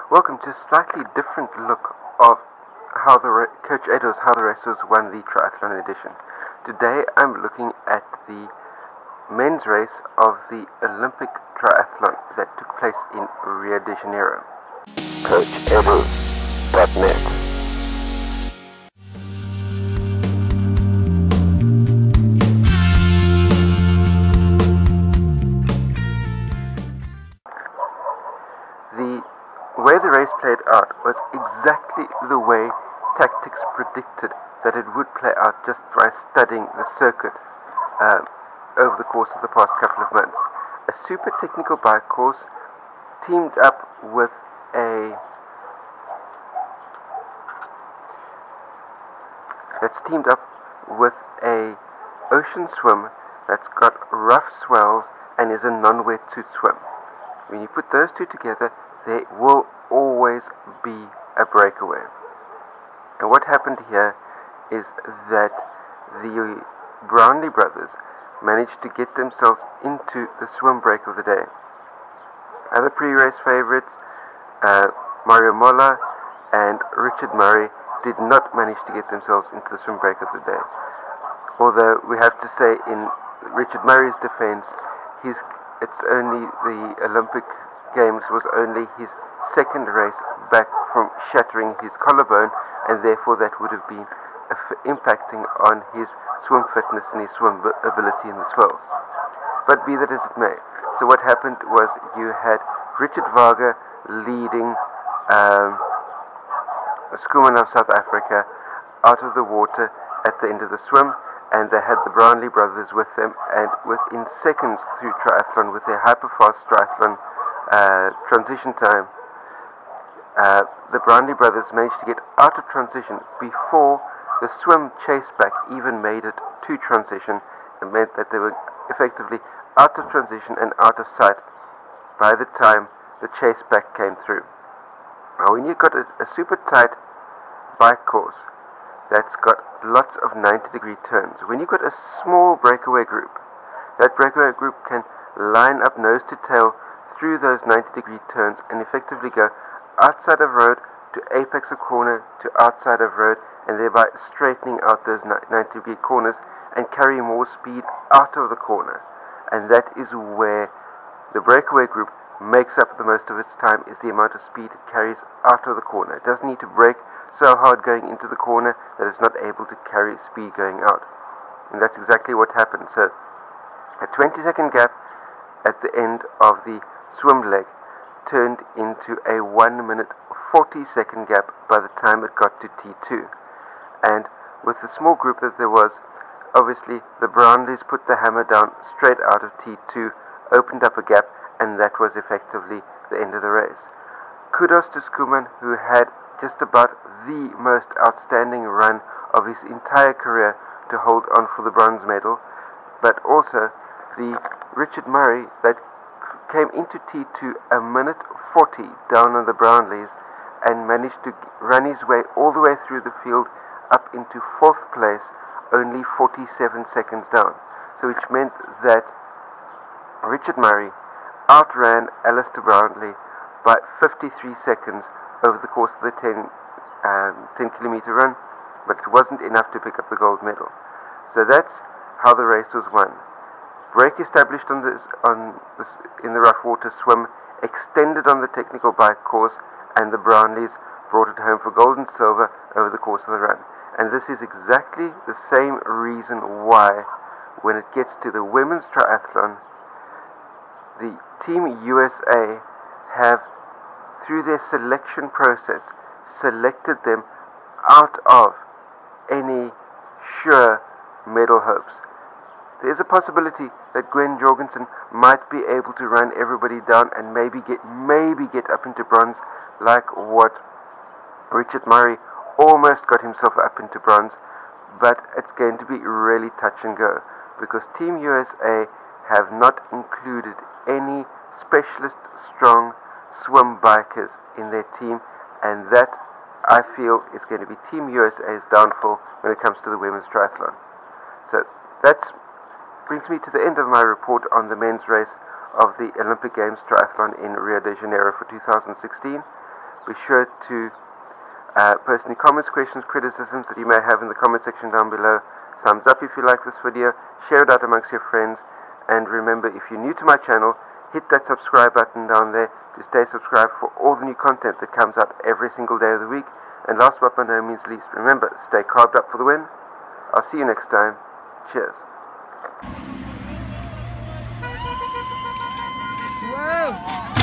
Welcome to a slightly different look of how Coach Edo's How the Racers won the triathlon edition. Today I'm looking at the men's race of the Olympic triathlon that took place in Rio de Janeiro. CoachEdo.net. The way the race played out was exactly the way tactics predicted that it would play out just by studying the circuit over the course of the past couple of months. A super technical bike course teamed up with a ocean swim that's got rough swells and is a non-wetsuit swim. When you put those two together, there will always be a breakaway. And what happened here is that the Brownlee brothers managed to get themselves into the swim break of the day. Other pre-race favorites, Mario Mola and Richard Murray, did not manage to get themselves into the swim break of the day. Although we have to say, in Richard Murray's defense, it's only the Olympic Games was only his second race back from shattering his collarbone, and therefore that would have been impacting on his swim fitness and his swim ability in the swells. But be that as it may, so what happened was you had Richard Varga leading Schoeman of South Africa out of the water at the end of the swim, and they had the Brownlee brothers with them, and within seconds through triathlon, with their hyperfast triathlon transition time, the Brownlee brothers managed to get out of transition before the swim chase back even made it to transition. It meant that they were effectively out of transition and out of sight by the time the chase back came through. Now, when you've got a super tight bike course that's got lots of 90-degree turns, when you've got a small breakaway group, that breakaway group can line up nose to tail through those 90-degree turns and effectively go outside of road to apex of corner to outside of road, and thereby straightening out those 90-degree corners and carry more speed out of the corner. And that is where the breakaway group makes up the most of its time, is the amount of speed it carries out of the corner. It doesn't need to brake so hard going into the corner that it's not able to carry speed going out. And that's exactly what happened. So a 20-second gap at the end of the swim leg turned into a 1-minute 40-second gap by the time it got to T2. And with the small group that there was, obviously the Brownlees put the hammer down straight out of T2, opened up a gap, and that was effectively the end of the race. Kudos to Schoeman, who had just about the most outstanding run of his entire career to hold on for the bronze medal, but also the Richard Murray that came into T2 a minute 40 down on the Brownlees and managed to run his way all the way through the field up into 4th place, only 47 seconds down. So which meant that Richard Murray outran Alistair Brownlee by 53 seconds over the course of the 10-kilometer run, but it wasn't enough to pick up the gold medal. So that's how the race was won. Break established in the rough water swim, extended on the technical bike course, and the Brownlees brought it home for gold and silver over the course of the run. And this is exactly the same reason why, when it gets to the women's triathlon, the Team USA have, through their selection process, selected them out of any sure medal hopes. There's a possibility that Gwen Jorgensen might be able to run everybody down and maybe get up into bronze, like what Richard Murray almost got himself up into bronze. But it's going to be really touch and go, because Team USA have not included any specialist strong swim bikers in their team, and that, I feel, is going to be Team USA's downfall when it comes to the women's triathlon. So that brings me to the end of my report on the men's race of the Olympic Games triathlon in Rio de Janeiro for 2016. Be sure to post any comments, questions, criticisms that you may have in the comment section down below. Thumbs up if you like this video, share it out amongst your friends, and remember, if you're new to my channel, hit that subscribe button down there to stay subscribed for all the new content that comes out every single day of the week. And last but by no means least, remember, stay carved up for the win. I'll see you next time. Cheers. Whoa!